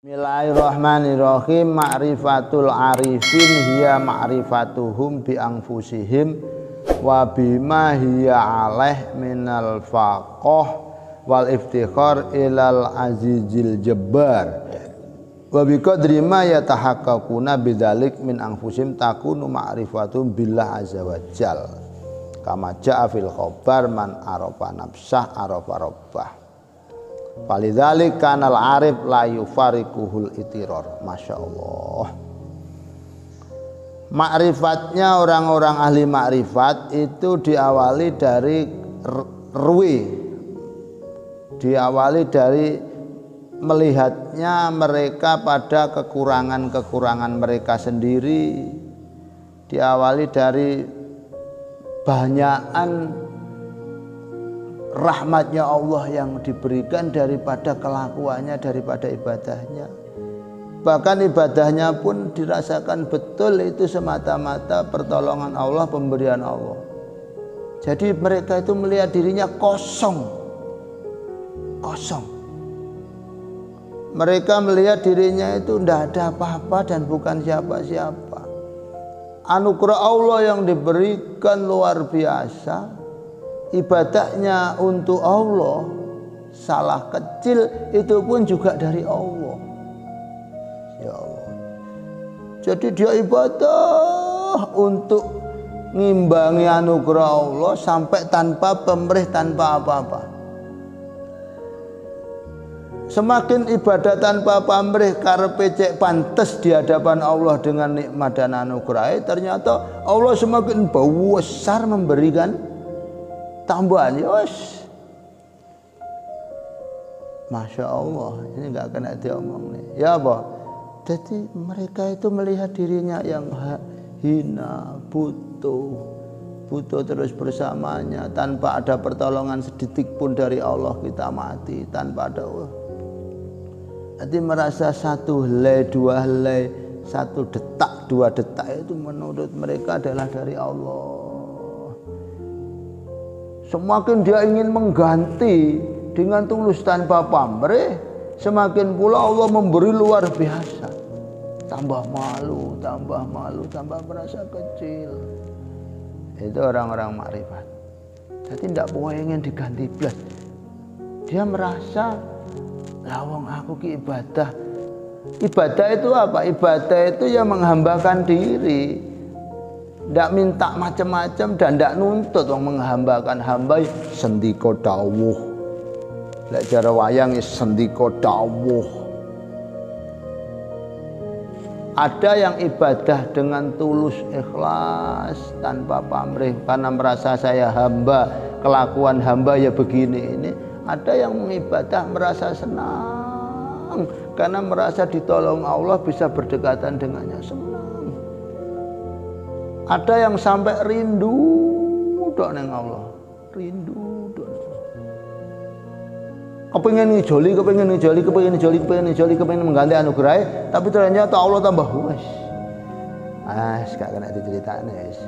Bismillahirrahmanirrahim. Ma'rifatul arifin hiya ma'rifatuhum bi anfusihim wa bima hiya alaih minal faqah wal iftikhar ilal azizil jabbar wa bi qadri ma yatahaqqaquna bidzalik min anfusihim takunu ma'rifatuhum billah azza wa jal kama ja'a fil khabar man arafa nafsah arafa rabbah. Walidzalik kanal arif la yufariquhul itiror. Masya Allah. Makrifatnya orang-orang ahli makrifat itu diawali dari diawali dari melihatnya mereka pada kekurangan-kekurangan mereka sendiri, diawali dari banyakan rahmatnya Allah yang diberikan daripada kelakuannya, daripada ibadahnya. Bahkan ibadahnya pun dirasakan betul itu semata-mata pertolongan Allah, pemberian Allah. Jadi mereka itu melihat dirinya kosong. Mereka melihat dirinya itu tidak ada apa-apa dan bukan siapa-siapa. Anugerah Allah yang diberikan luar biasa. Ibadahnya untuk Allah, salah kecil itu pun juga dari Allah. Ya Allah. Jadi dia ibadah untuk ngimbangi anugerah Allah sampai tanpa pamrih, tanpa apa-apa. Semakin ibadah tanpa pamrih karepe cek pantes di hadapan Allah dengan nikmat dan anugerah, ternyata Allah semakin besar memberikan tambahan. Yos, Masya Allah, ini nggak kena diomong nih. Ya apa? Jadi mereka itu melihat dirinya yang hina, butuh terus bersamanya, tanpa ada pertolongan sedetik pun dari Allah kita mati, tanpa ada Allah. Jadi merasa satu helai, dua helai, satu detak, dua detak itu menurut mereka adalah dari Allah. Semakin dia ingin mengganti dengan tulus tanpa pamrih, semakin pula Allah memberi luar biasa. Tambah malu, tambah merasa kecil. Itu orang-orang makrifat. Jadi tidak boleh ingin diganti belas. Dia merasa, lawang aku ki ibadah. Ibadah itu apa? Ibadah itu yang menghambakan diri. Tidak minta macam-macam dan tidak nuntut orang menghambakan hamba sendiko dawuh. Lek cara wayang sendiko dawuh. Ada yang ibadah dengan tulus ikhlas tanpa pamrih karena merasa saya hamba, kelakuan hamba ya begini ini. Ada yang mengibadah merasa senang karena merasa ditolong Allah, bisa berdekatan dengannya, senang. Ada yang sampai rindu dok neng Allah, rindu dok. Kepengen ngijoli, kepengen mengganti anugerah, tapi ternyata Allah tambah wes. Gak kena diceritain guys.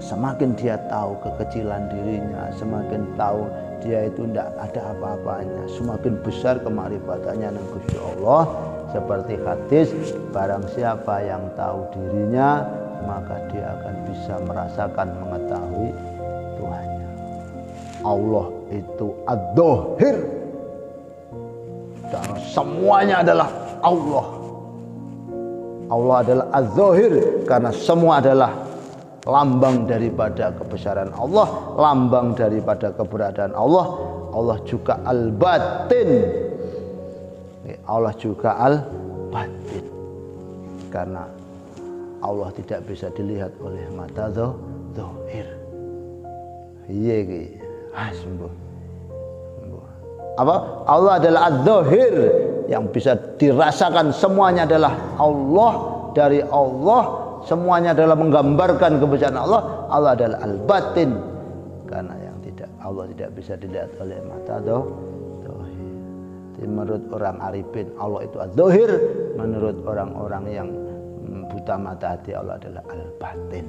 Semakin dia tahu kekecilan dirinya, semakin tahu dia itu tidak ada apa-apanya, semakin besar kemarifatannya dengan Gusti Allah. Seperti hadis, barang siapa yang tahu dirinya, maka dia akan bisa merasakan, mengetahui Tuhannya. Allah itu ad-dhahir, dan semuanya adalah Allah. Allah adalah az-zahir karena semua adalah lambang daripada kebesaran Allah, lambang daripada keberadaan Allah. Allah juga al-batin, Allah juga al-batin, karena Allah tidak bisa dilihat oleh mata zahir. Iya ki, apa? Allah adalah az-zahir yang bisa dirasakan, semuanya adalah Allah, dari Allah, semuanya adalah menggambarkan kebesaran Allah. Allah adalah al-batin, karena yang Allah tidak bisa dilihat oleh mata zahir. Menurut orang arifin Allah itu az-zahir, menurut orang-orang yang buta mata hati Allah adalah al-batin.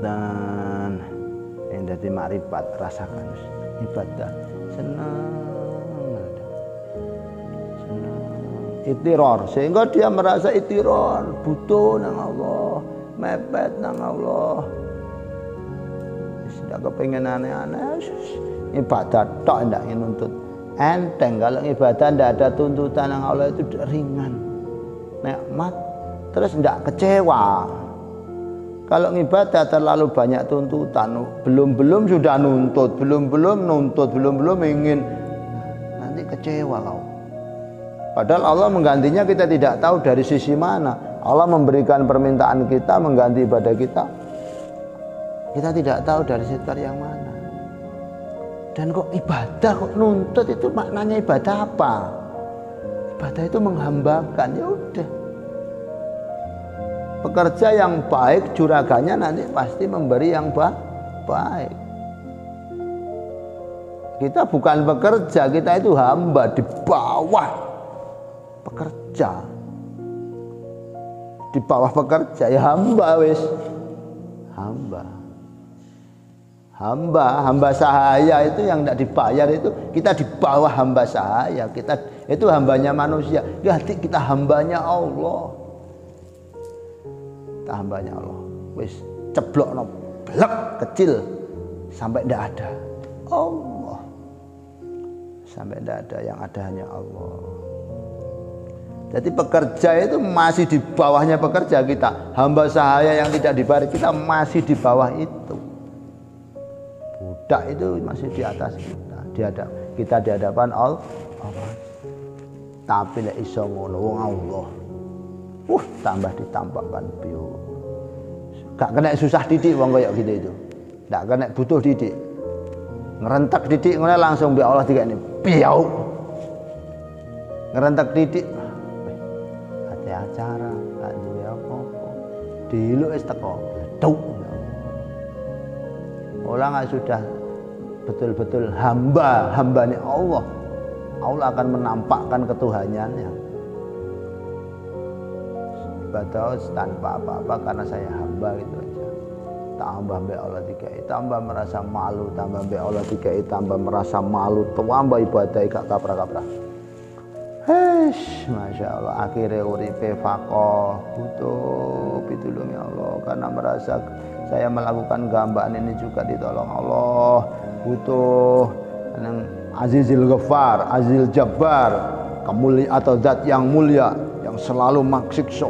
Dan yang dari makrifat rasakan ibadah senang itiror, sehingga dia merasa itiror, butuh nang Allah, mepet nang Allah. Sudah kepengen aneh-aneh, ibadah tok ndak nuntut. Enteng kalau ibadah ndak ada tuntutan nang Allah itu ringan. Nikmat terus ndak kecewa. Kalau ibadah terlalu banyak tuntutan, belum sudah nuntut, belum nuntut, belum ingin, nanti kecewa kau. Padahal Allah menggantinya kita tidak tahu dari sisi mana. Allah memberikan permintaan kita, mengganti ibadah kita, kita tidak tahu dari sektor yang mana. Dan kok ibadah, kok nuntut, itu maknanya ibadah apa? Ibadah itu menghambakan, ya udah. Pekerja yang baik, juragannya nanti pasti memberi yang baik. Kita bukan pekerja, kita itu hamba di bawah pekerja. Di bawah pekerja ya hamba wis. Hamba sahaya itu yang tidak dibayar itu, kita di bawah hamba sahaya. Kita itu hambanya manusia. Kita hambanya Allah. Hambanya Allah, wis ceblok no blek kecil sampai ndak ada Allah, sampai ndak ada, yang ada hanya Allah. Jadi pekerja itu masih di bawahnya pekerja kita, hamba sahaya yang tidak dibayar kita masih di bawah itu. Budak itu masih di atas kita di hadapan Allah. Tapi lek iso ngono wong Allah, tambah ditampakkan bio. Gak kena susah didik wong kayak gitu itu. Gak kena butuh didik. Ngerentek didik ngono langsung mbek Allah dikene piau. Ngerentek didik. Ate acara, gak duwe apa-apa. Diluk wis teko. Tuk. Orang sudah betul-betul hambanya Allah. Allah akan menampakkan ketuhanannya. Ibadah tanpa apa-apa karena saya hamba gitu aja. Tambah mbek Allah dikai, tambah merasa malu, tambah mbek Allah dikai, tambah merasa malu, tambah ibadah gak kapra-kapra. Masya Allah, akhirnya uripe faqih, butuh pitulungi Allah karena merasa saya melakukan gambaan ini juga ditolong Allah, butuh yang Azizil Ghaffar, Azizil Jabbar, kemuliaan atau zat yang mulia yang selalu maksikso.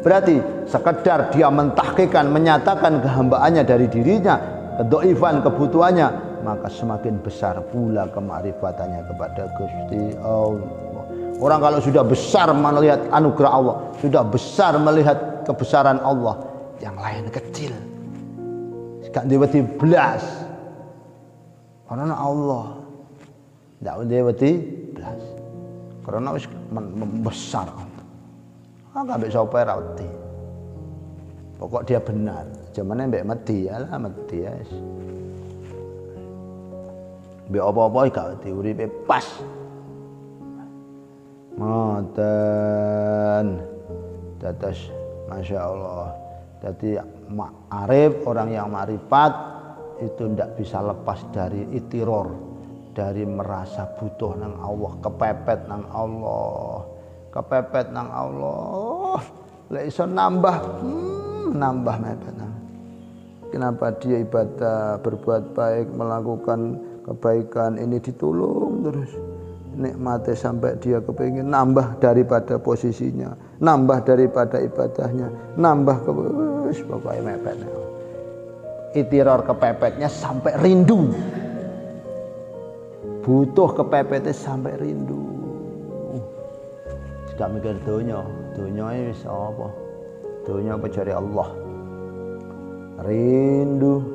Berarti sekedar dia mentahqiqan, menyatakan kehambaannya dari dirinya, kedoifan kebutuhannya, maka semakin besar pula kema'rifatannya kepada Gusti Allah. Orang kalau sudah besar melihat anugerah Allah, sudah besar melihat kebesaran Allah, yang lain kecil, gak diwedi blas. Karena Allah gak diwedi blas, karena wis membesar. Agak mbek sapa ora wedi. Pokok dia benar. Jamane mbek medi, alah medi ya wis. Mbek apa-apa gak wedi, uripe pas. Ngoten. Dados Masya Allah. Jadi arif, orang yang ma'rifat itu ndak bisa lepas dari itiror, dari merasa butuh nang Allah, kepepet nang Allah. Kepepet nang Allah, lek iso nambah mepet nang. Kenapa dia ibadah, berbuat baik, melakukan kebaikan ini ditolong terus. Nikmatnya sampai dia kepingin nambah daripada posisinya, nambah daripada ibadahnya, nambah pokoknya mepet. Itiror kepepetnya sampai rindu. Butuh kepepetnya sampai rindu. Gak mikir dunia ini wis apa? Dunia apa cari Allah. Rindu,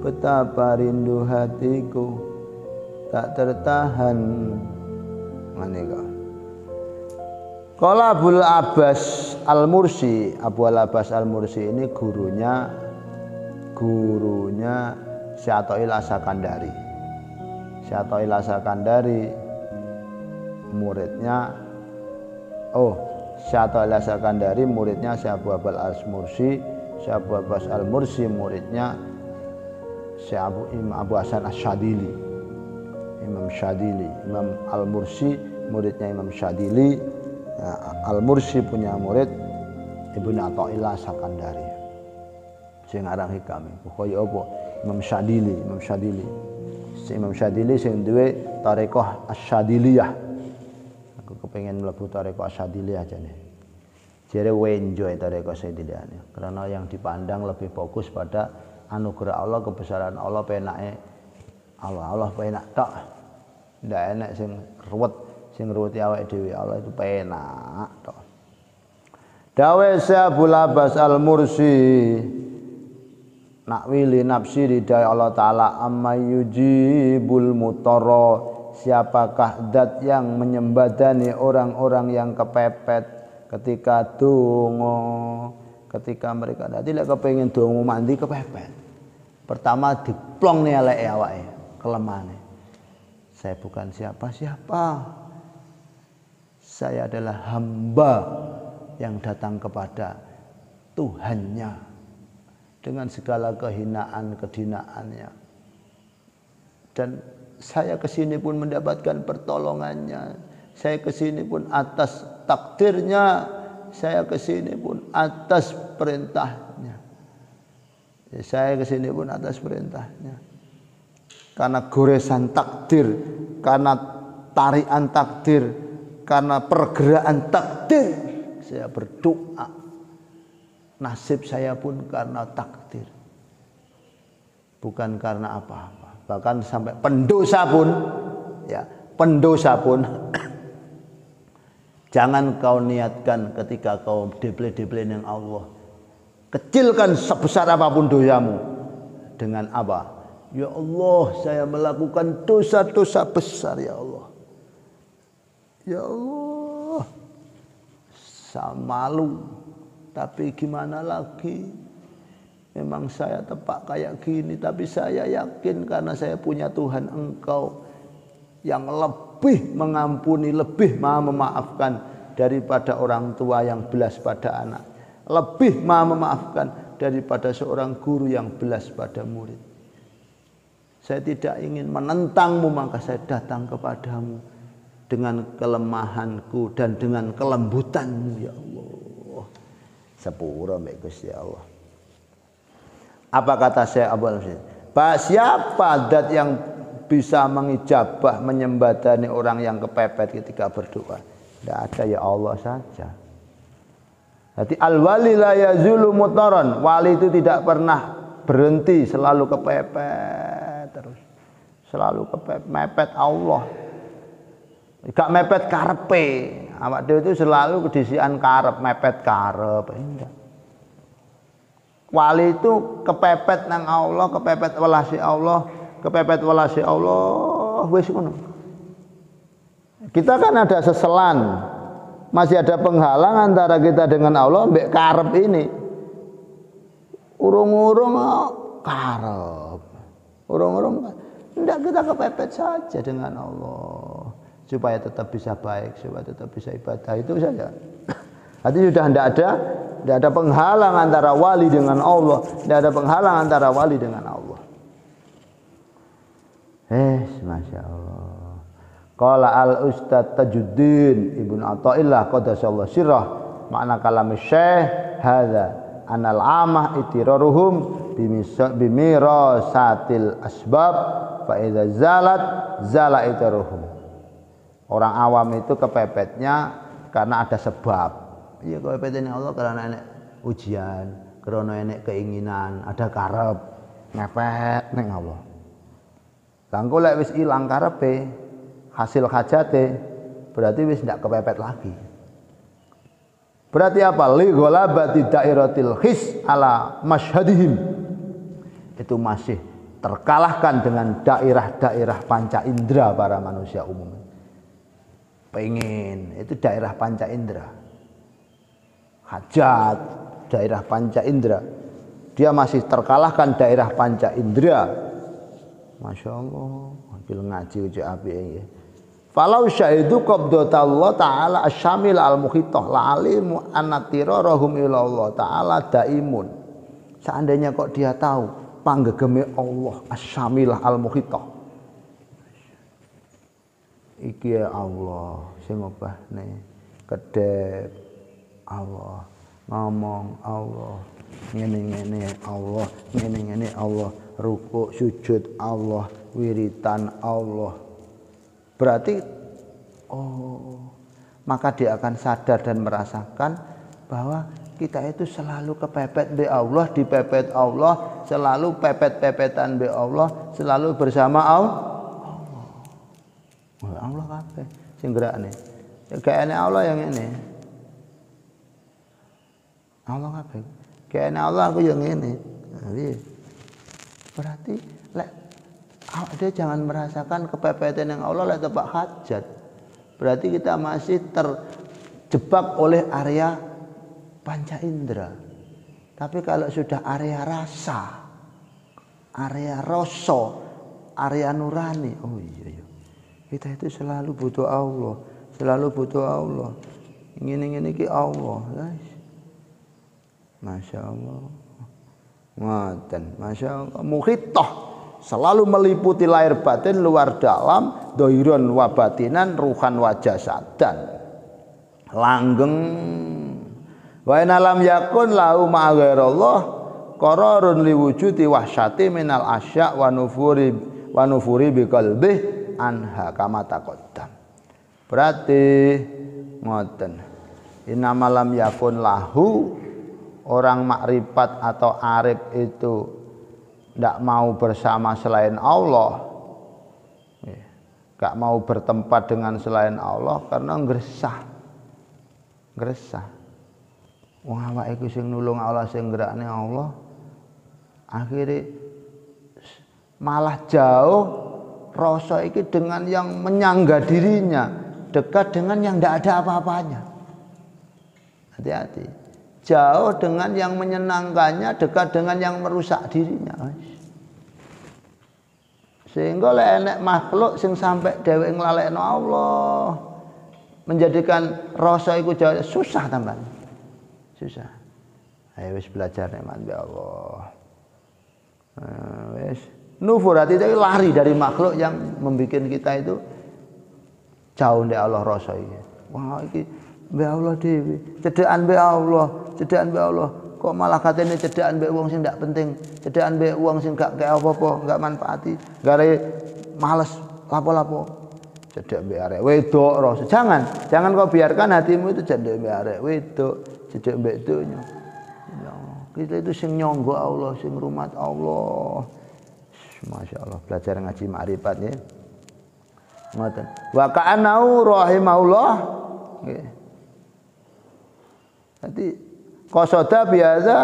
betapa rindu hatiku, tak tertahan. Maneka. Qala Abul Abbas Al-Mursi, Abu Al-Abbas Al-Mursi ini gurunya Syatoil Asakandari. Syatoil Asakandari muridnya Syatoil Asakandari muridnya Syekh Abu Abbas Al-Mursi. Syekh Abu Abbas Al-Mursi muridnya Syekh Abu Hasan Asy-Syadili. Imam Syadili, Imam Al-Mursi muridnya Imam Syadili. Al-Mursi punya murid Ibnu Athaillah Sakandari. Sing aran hikam iku kaya apa? Imam Syadili. Imam Syadili sing duwe Thariqah Asy-Syadiliyah. Aku kepengin mlebu Thariqah Asy-Syadiliyah jane. Jere enjoy Thariqah Asy-Syadiliyah. Karena yang dipandang lebih fokus pada anugerah Allah, kebesaran Allah, penake Allah penak tok. Ndak enak sing ruwet awake dhewe. Allah itu penak tok. Dawe Syabul Abbas Al-Mursi nakwili nafsi ridai Allah Ta'ala amma yujibul mutara, siapakah zat yang menyembadani orang-orang yang kepepet ketika donga, ketika mereka tidak kepengin donga mandi kepepet. Pertama diplong nih eleke awake, kelemahane. Saya bukan siapa-siapa. Saya adalah hamba yang datang kepada Tuhannya dengan segala kehinaan, kedinaannya. Dan saya kesini pun mendapatkan pertolongannya. Saya kesini pun atas takdirnya. Saya kesini pun atas perintahnya. Saya kesini pun atas perintahnya. Karena goresan takdir, karena tarian takdir, karena pergerakan takdir, saya berdoa. Nasib saya pun karena takdir, bukan karena apa-apa. Bahkan sampai pendosa pun, jangan kau niatkan ketika kau deble-deble dengan Allah. Kecilkan sebesar apapun dosamu. Dengan apa? Ya Allah, saya melakukan dosa-dosa besar ya Allah. Ya Allah, saya malu. Tapi gimana lagi? Memang saya tepak kayak gini, tapi saya yakin karena saya punya Tuhan Engkau yang lebih mengampuni, lebih maha memaafkan daripada orang tua yang belas pada anak, lebih maha memaafkan daripada seorang guru yang belas pada murid. Saya tidak ingin menentangmu, maka saya datang kepadamu dengan kelemahanku dan dengan kelembutanmu ya Allah. Sepura mbek Gusti Allah. Apa kata Syekh Abu Al-Hasan? Pak, siapa zat yang bisa mengijabah, menyembadani orang yang kepepet ketika berdoa? Tidak ada, ya Allah saja. Jadi al-wali la yazulu mutaran. Wali itu tidak pernah berhenti, selalu kepepet terus. Selalu kepepet, mepet Allah. Gak mepet karepe. Awak dhewe itu selalu kedisian karep, mepet karep. Enggak. Wali itu kepepet nang Allah, kepepet welasi Allah, kepepet welasi Allah, wis ngono. Kita kan ada seselan. Masih ada penghalang antara kita dengan Allah mbek karep ini. Urung-urung karep. Urung-urung enggak, kita kepepet saja dengan Allah. Supaya tetap bisa baik, supaya tetap bisa ibadah, itu saja. Artinya sudah tidak ada penghalang antara wali dengan Allah, tidak ada penghalang antara wali dengan Allah. Masya Allah. Qala al-Ustadz Tajuddin Ibnu Athaillah qaddasallahu sirrah, makna kalam Syekh hadza anal amah itiraruhum bimirasatil asbab fa idza zalat zala itiraruhum. Orang awam itu kepepetnya karena ada sebab. Iya, kepepetnya Allah karena enek ujian, karena enek keinginan, ada karep, ngepet neng Allah. Langko lek wis ilang karepe, hasil hajate, berarti wis ndak kepepet lagi. Berarti apa? Li ghalabati dairatil his ala masyhadihim. Itu masih terkalahkan dengan daerah-daerah panca indera para manusia umum. Pengen itu daerah panca indera, hajat daerah panca indera, dia masih terkalahkan daerah panca indera. Masya Allah, ambil ngaji uji api ya. Falau syahidu qabdatallah ta'ala asyamil al-mukhitah la'alimu annatirarahum ilallah ta'ala daimun. Seandainya kok dia tahu panggegeme Allah asyamilah al-mukhitah, iki ya Allah sing obahne kedep Allah, ngomong Allah, ngene-ngene Allah, ngene-ngene Allah, rukuk sujud Allah, wiritan Allah. Berarti maka dia akan sadar dan merasakan bahwa kita itu selalu kepepet be Allah, dipepet Allah, selalu pepet-pepetan be Allah, selalu bersama Allah. Allah kabeh sing gerakne. Kayane Allah yang ini. Allah kabeh. Kayane Allah aku yang ini. Berarti lek dia jangan merasakan kepepetan yang Allah lek tepak hajat. Berarti kita masih terjebak oleh area panca indera. Tapi kalau sudah area rasa, area rasa, area nurani, oh iya. Kita itu selalu butuh Allah, selalu butuh Allah. Ingin iki Allah, guys. Masya Allah. Ngoten, Masya Allah. Muhitah selalu meliputi lahir batin, luar dalam, doiron wa batinan, ruhan wa jasadan. Langgeng. Wa in lam yakun lahu ma ghairallah qararun liwujudi wahsyati minal asya wa nufuri bi qalbih anha kama taqaddam. Berarti ngoten. Inna lam yakun lahu, orang makrifat atau arif itu tidak mau bersama selain Allah, tidak mau bertempat dengan selain Allah karena ngresah. Wong awake iku sing nulung Allah, sing gerakne Allah, akhirnya malah jauh rasa iki dengan yang menyangga dirinya, dekat dengan yang tidak ada apa-apanya. Hati-hati. Jauh dengan yang menyenangkannya, dekat dengan yang merusak dirinya. Sehingga lek enek makhluk sing sampai dheweke nglalekno Allah, menjadikan rasa iku jauh, susah tambah. Susah. Ayo wis belajar nikmat be Allah. Wis nufur, hati itu lari dari makhluk yang membuat kita itu jauh dari Allah rasa iki. Wah iki be Allah dhewe, cedhekan be Allah, cedhekan be Allah. Kok malah katene cedhekan be wong sing ndak penting, cedhekan be wong sing gak kaya apa-apa, gak manfaati, gare males lapo-lapo. Cedhek be arek wedok rasa. Jangan kau biarkan hatimu itu cedhek be arek wedok, cedhek be donya. Ya, kita itu sing nyonggo Allah, sing rumat Allah. Masya Allah, belajar ngaji makrifat ya. Ngoten. Wa ka'anau rahimahullah. Nggih. Dadi qasada biasa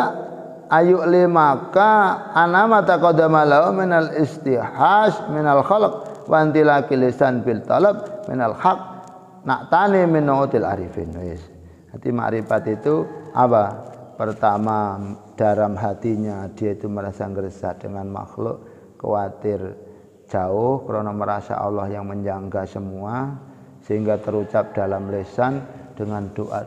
ayu limaka anama taqaddama lahu minal istihas minal khalq wa antilaki lisan bil talab minal haq na'tani min nu'util arifin. Wis. Hati makrifat itu apa? Pertama, dalam hatinya dia itu merasa geresah dengan makhluk, khawatir jauh karena merasa Allah yang menjangka semua, sehingga terucap dalam lisan dengan doa.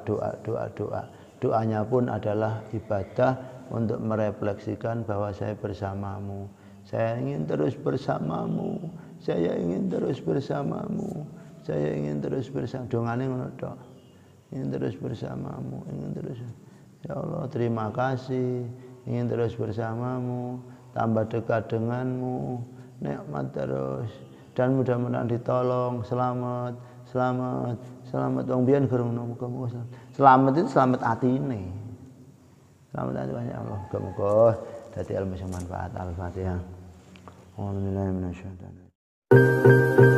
Doanya pun adalah ibadah untuk merefleksikan bahwa saya bersamamu, saya ingin terus bersamamu, saya ingin terus bersamamu, saya ingin terus bersama. Dongane ngono tok. Ingin terus bersamamu, ingin terus. Ya Allah, terima kasih, ingin terus bersamamu, tambah dekat denganmu, nikmat terus, dan mudah-mudahan ditolong, selamat. Wong biyen gurung muga-muga selamat itu selamat atine. Selamat hati banyak Allah. Muga-muga dadi ilmu sing manfaat. Al-Fatihah. Alhamdulillah minasyaitonir rajim.